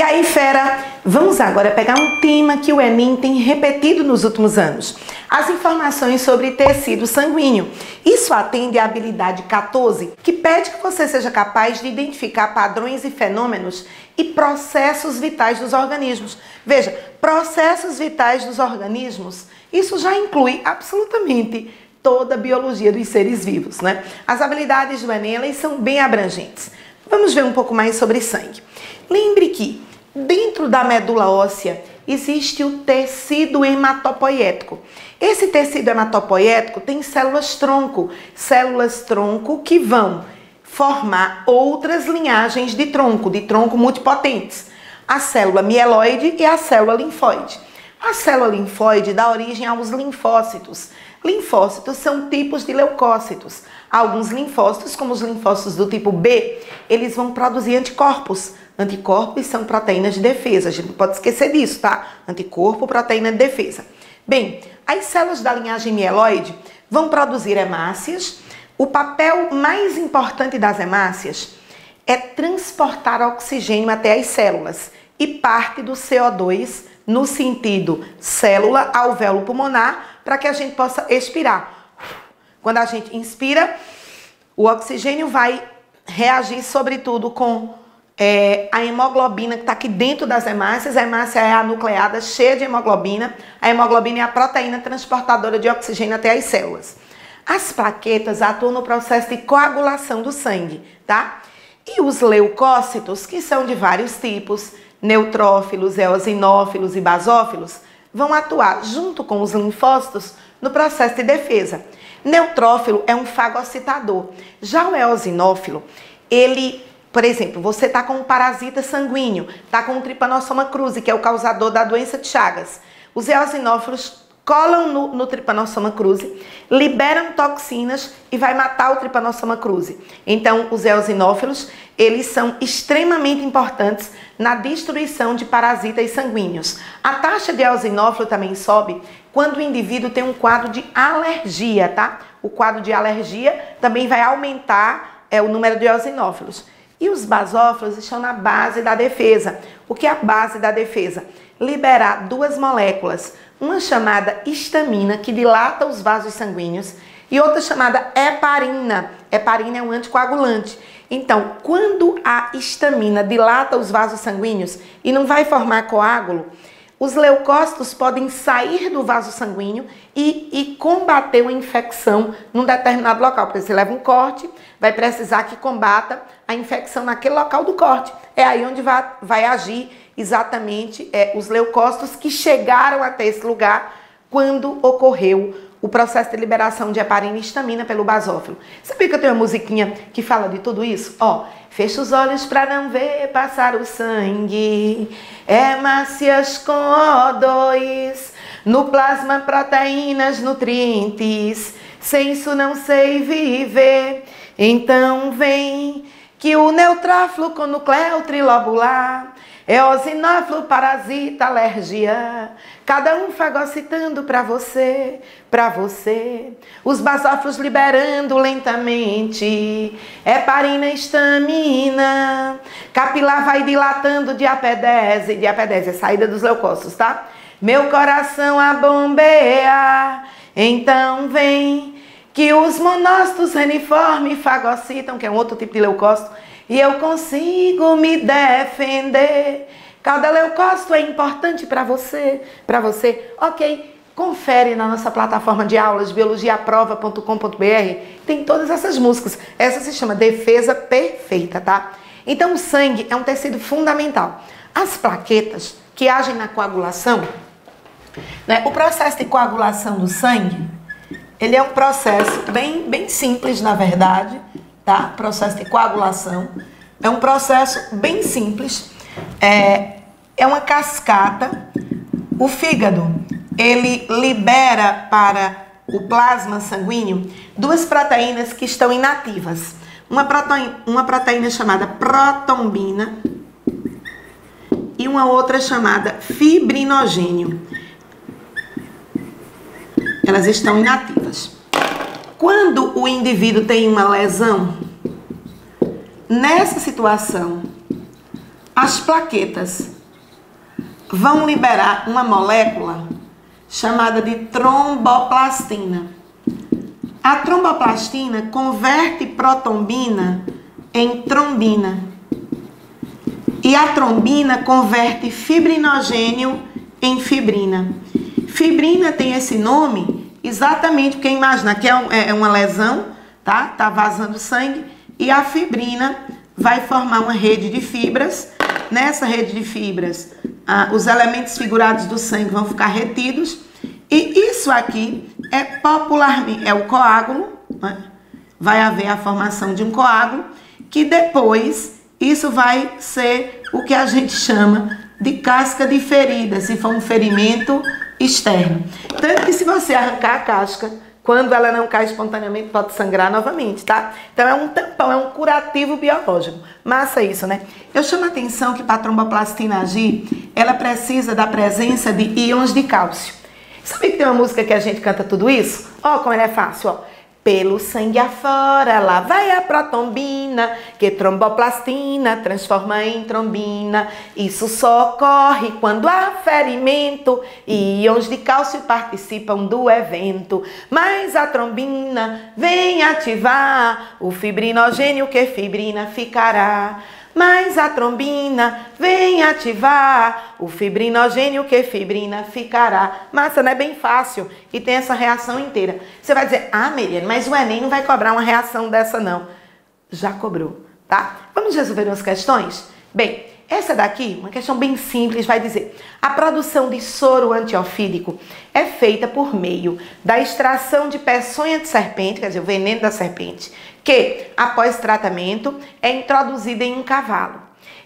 aí, fera, vamos agora pegar um tema que o Enem tem repetido nos últimos anos. As informações sobre tecido sanguíneo. Isso atende à habilidade 14, que pede que você seja capaz de identificar padrões e fenômenos e processos vitais dos organismos. Veja, processos vitais dos organismos, isso já inclui absolutamente toda a biologia dos seres vivos, né? As habilidades do Enem, elas são bem abrangentes. Vamos ver um pouco mais sobre sangue. Lembre que dentro da medula óssea existe o tecido hematopoético. Esse tecido hematopoético tem células-tronco que vão formar outras linhagens de tronco multipotentes. A célula mieloide e a célula linfóide. A célula linfóide dá origem aos linfócitos. Linfócitos são tipos de leucócitos. Alguns linfócitos, como os linfócitos do tipo B, eles vão produzir anticorpos. Anticorpos são proteínas de defesa. A gente não pode esquecer disso, tá? Anticorpo, proteína de defesa. Bem, as células da linhagem mieloide vão produzir hemácias. O papel mais importante das hemácias é transportar oxigênio até as células e parte do CO2 no sentido célula alvéolo pulmonar para que a gente possa expirar. Quando a gente inspira, o oxigênio vai reagir sobretudo com a hemoglobina que está aqui dentro das hemácias. A hemácia é anucleada, cheia de hemoglobina. A hemoglobina é a proteína transportadora de oxigênio até as células. As plaquetas atuam no processo de coagulação do sangue, tá? E os leucócitos, que são de vários tipos, neutrófilos, eosinófilos e basófilos, vão atuar junto com os linfócitos no processo de defesa. Neutrófilo é um fagocitador. Já o eosinófilo, ele, por exemplo, você está com um parasita sanguíneo, está com um Trypanosoma cruzi, que é o causador da doença de Chagas. Os eosinófilos colam no Trypanosoma cruzi, liberam toxinas e vai matar o Trypanosoma cruzi. Então, os eosinófilos, eles são extremamente importantes na destruição de parasitas sanguíneos. A taxa de eosinófilo também sobe quando o indivíduo tem um quadro de alergia, tá? O quadro de alergia também vai aumentar o número de eosinófilos. E os basófilos estão na base da defesa. O que é a base da defesa? Liberar duas moléculas, uma chamada histamina, que dilata os vasos sanguíneos, e outra chamada heparina. Heparina é um anticoagulante. Então, quando a histamina dilata os vasos sanguíneos e não vai formar coágulo, os leucócitos podem sair do vaso sanguíneo e combater uma infecção num determinado local. Porque você leva um corte, vai precisar que combata a infecção naquele local do corte. É aí onde vai agir exatamente os leucócitos que chegaram até esse lugar quando ocorreu o processo de liberação de heparina e histamina pelo basófilo. Sabia que eu tenho uma musiquinha que fala de tudo isso? Ó, fecha os olhos para não ver passar o sangue, hemácias com O2, no plasma proteínas, nutrientes, sem isso não sei viver. Então vem que o neutrófilo com nucleo trilobular, eosinófilo, parasita, alergia, cada um fagocitando para você, os basófilos liberando lentamente, heparina, histamina, capilar vai dilatando diapedese é a saída dos leucócitos, tá? Meu coração a bombeia, então vem que os monócitos reniforme fagocitam, que é um outro tipo de leucócito, e eu consigo me defender. Cada leucócito é importante para você. Ok, confere na nossa plataforma de aulas, biologiaprova.com.br, tem todas essas músicas. Essa se chama Defesa Perfeita, tá? Então o sangue é um tecido fundamental. As plaquetas que agem na coagulação, né? O processo de coagulação do sangue, ele é um processo bem simples, na verdade, tá? Processo de coagulação é um processo bem simples, é uma cascata. O fígado, ele libera para o plasma sanguíneo duas proteínas que estão inativas. Uma proteína chamada protombina e uma outra chamada fibrinogênio. Elas estão inativas. Quando o indivíduo tem uma lesão, nessa situação, as plaquetas vão liberar uma molécula chamada de tromboplastina. A tromboplastina converte protombina em trombina. E a trombina converte fibrinogênio em fibrina. Fibrina tem esse nome exatamente porque imagina que é uma lesão, tá? Tá vazando sangue e a fibrina vai formar uma rede de fibras. Nessa rede de fibras, os elementos figurados do sangue vão ficar retidos. E isso aqui é popularmente, é o coágulo, né? Vai haver a formação de um coágulo, que depois isso vai ser o que a gente chama de casca de ferida, se for um ferimento externo. Tanto que se você arrancar a casca, quando ela não cai espontaneamente, pode sangrar novamente, tá? Então é um tampão, é um curativo biológico. Massa isso, né? Eu chamo a atenção que para a tromboplastina agir, ela precisa da presença de íons de cálcio. Sabe que tem uma música que a gente canta tudo isso? Ó, como ela é fácil, ó. Pelo sangue afora, lá vai a protombina, que tromboplastina transforma em trombina. Isso só ocorre quando há ferimento e íons de cálcio participam do evento. Mas a trombina vem ativar o fibrinogênio que fibrina ficará. Mas a trombina vem ativar o fibrinogênio que fibrina ficará. Massa, não é bem fácil e tem essa reação inteira. Você vai dizer, ah, Meriane, mas o Enem não vai cobrar uma reação dessa não. Já cobrou, tá? Vamos resolver umas questões? Bem, essa daqui, uma questão bem simples, vai dizer: a produção de soro antiofídico é feita por meio da extração de peçonha de serpente, quer dizer, o veneno da serpente, que, após tratamento, é introduzida em um cavalo.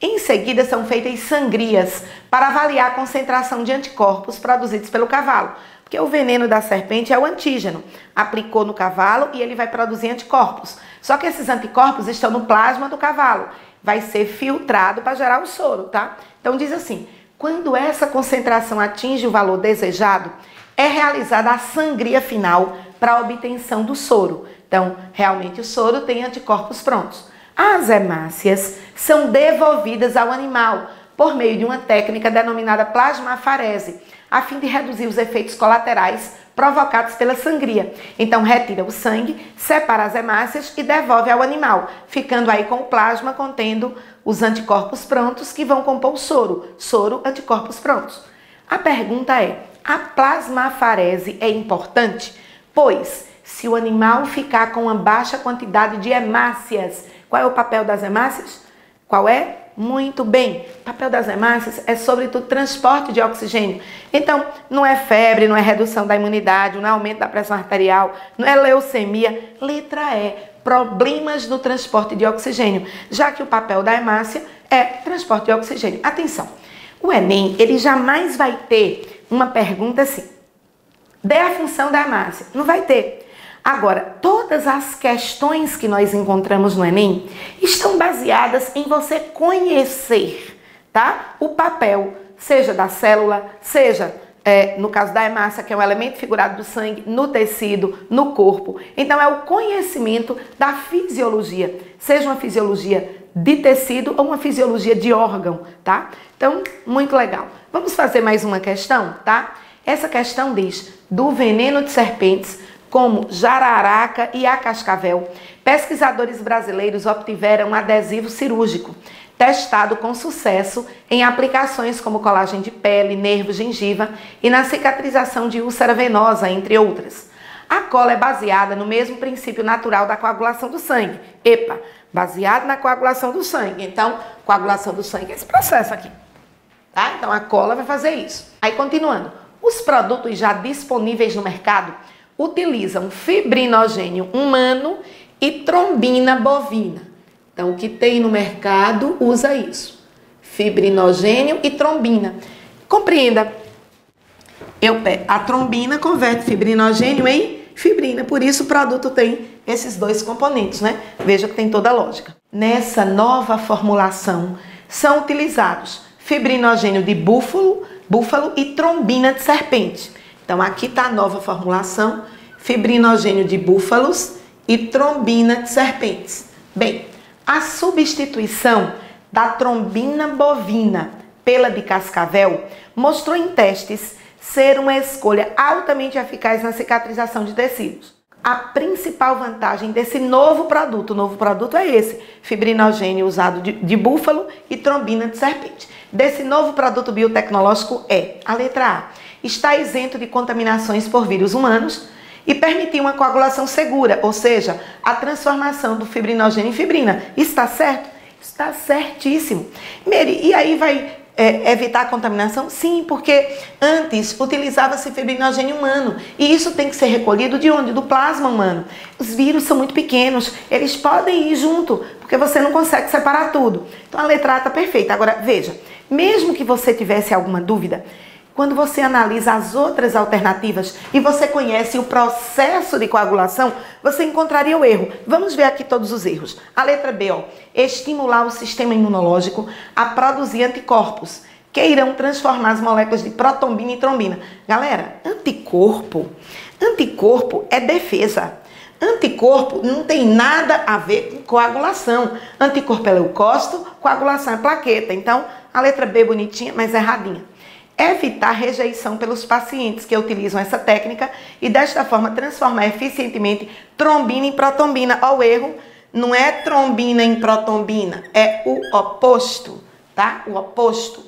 Em seguida, são feitas sangrias para avaliar a concentração de anticorpos produzidos pelo cavalo, porque o veneno da serpente é o antígeno. Aplicou no cavalo e ele vai produzir anticorpos. Só que esses anticorpos estão no plasma do cavalo. Vai ser filtrado para gerar o soro, tá? Então diz assim, quando essa concentração atinge o valor desejado, é realizada a sangria final para a obtenção do soro. Então, realmente o soro tem anticorpos prontos. As hemácias são devolvidas ao animal por meio de uma técnica denominada plasmafarese, a fim de reduzir os efeitos colaterais provocados pela sangria. Então, retira o sangue, separa as hemácias e devolve ao animal, ficando aí com o plasma contendo os anticorpos prontos que vão compor o soro. Soro, anticorpos prontos. A pergunta é, a plasmafarese é importante? Pois, se o animal ficar com uma baixa quantidade de hemácias, qual é o papel das hemácias? Qual é? Muito bem. O papel das hemácias é, sobretudo, transporte de oxigênio. Então, não é febre, não é redução da imunidade, não é aumento da pressão arterial, não é leucemia. Letra E, problemas no transporte de oxigênio, já que o papel da hemácia é transporte de oxigênio. Atenção, o Enem, ele jamais vai ter uma pergunta assim, dê a função da hemácia. Não vai ter. Agora, todas as questões que nós encontramos no Enem estão baseadas em você conhecer, tá? O papel, seja da célula, seja, no caso da hemácia, que é um elemento figurado do sangue, no tecido, no corpo. Então, é o conhecimento da fisiologia, seja uma fisiologia de tecido ou uma fisiologia de órgão, tá? Então, muito legal. Vamos fazer mais uma questão, tá? Essa questão diz, do veneno de serpentes, como jararaca e a cascavel, pesquisadores brasileiros obtiveram um adesivo cirúrgico, testado com sucesso em aplicações como colagem de pele, nervo, gengiva e na cicatrização de úlcera venosa, entre outras. A cola é baseada no mesmo princípio natural da coagulação do sangue. Epa, baseado na coagulação do sangue. Então, coagulação do sangue é esse processo aqui. Tá? Então, a cola vai fazer isso. Aí, continuando. Os produtos já disponíveis no mercado utilizam fibrinogênio humano e trombina bovina. Então, o que tem no mercado usa isso. Fibrinogênio e trombina. Compreenda. A trombina converte fibrinogênio em fibrina. Por isso, o produto tem esses dois componentes, né? Veja que tem toda a lógica. Nessa nova formulação, são utilizados fibrinogênio de búfalo e trombina de serpente. Então, aqui está a nova formulação, fibrinogênio de búfalos e trombina de serpentes. Bem, a substituição da trombina bovina pela de Cascavel, mostrou em testes ser uma escolha altamente eficaz na cicatrização de tecidos. A principal vantagem desse novo produto, o novo produto é esse, fibrinogênio usado de búfalo e trombina de serpente. Desse novo produto biotecnológico é a letra A. Está isento de contaminações por vírus humanos e permitir uma coagulação segura, ou seja, a transformação do fibrinogênio em fibrina. Está certo? Está certíssimo. Mary, e aí vai evitar a contaminação? Sim, porque antes utilizava-se fibrinogênio humano e isso tem que ser recolhido de onde? Do plasma humano. Os vírus são muito pequenos, eles podem ir junto, porque você não consegue separar tudo. Então a letra A está perfeita. Agora, veja, mesmo que você tivesse alguma dúvida, quando você analisa as outras alternativas e você conhece o processo de coagulação, você encontraria o erro. Vamos ver aqui todos os erros. A letra B, ó, estimular o sistema imunológico a produzir anticorpos, que irão transformar as moléculas de protombina e trombina. Galera, anticorpo é defesa. Anticorpo não tem nada a ver com coagulação. Anticorpo é leucócito, coagulação é plaqueta. Então, a letra B bonitinha, mas erradinha. Evitar rejeição pelos pacientes que utilizam essa técnica e desta forma transformar eficientemente trombina em protombina. Ó, o erro, não é trombina em protombina, é o oposto, tá? O oposto.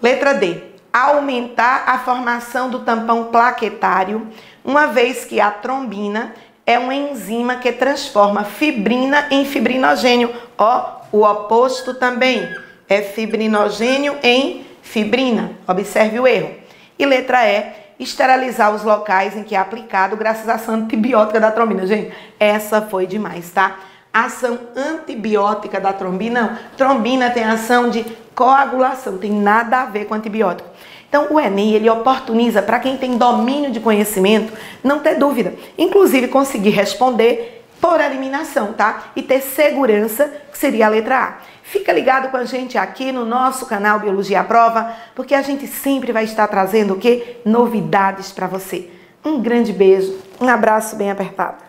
Letra D. Aumentar a formação do tampão plaquetário, uma vez que a trombina é uma enzima que transforma fibrina em fibrinogênio. Ó, o oposto também é fibrinogênio em fibrina. Observe o erro. E letra E, esterilizar os locais em que é aplicado graças à ação antibiótica da trombina. Gente, essa foi demais, tá? Ação antibiótica da trombina, não. Trombina tem ação de coagulação, tem nada a ver com antibiótico. Então, o Enem, ele oportuniza para quem tem domínio de conhecimento não ter dúvida. Inclusive, conseguir responder por eliminação, tá? E ter segurança, que seria a letra A. Fica ligado com a gente aqui no nosso canal Biologia à Prova, porque a gente sempre vai estar trazendo o quê? Novidades para você. Um grande beijo, um abraço bem apertado.